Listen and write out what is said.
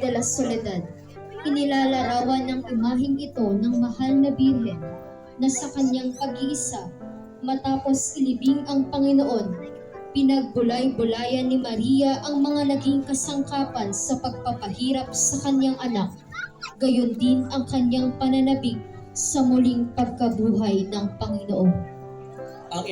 De la Soledad. Inilalarawan ng imaheng ito ng mahal na birhen na sa kanyang pag-iisa matapos ilibing ang Panginoon, pinagbulay-bulayan ni Maria ang mga naging kasangkapan sa pagpapahirap sa kanyang anak, gayon din ang kanyang pananabik sa muling pagkabuhay ng Panginoon. Ang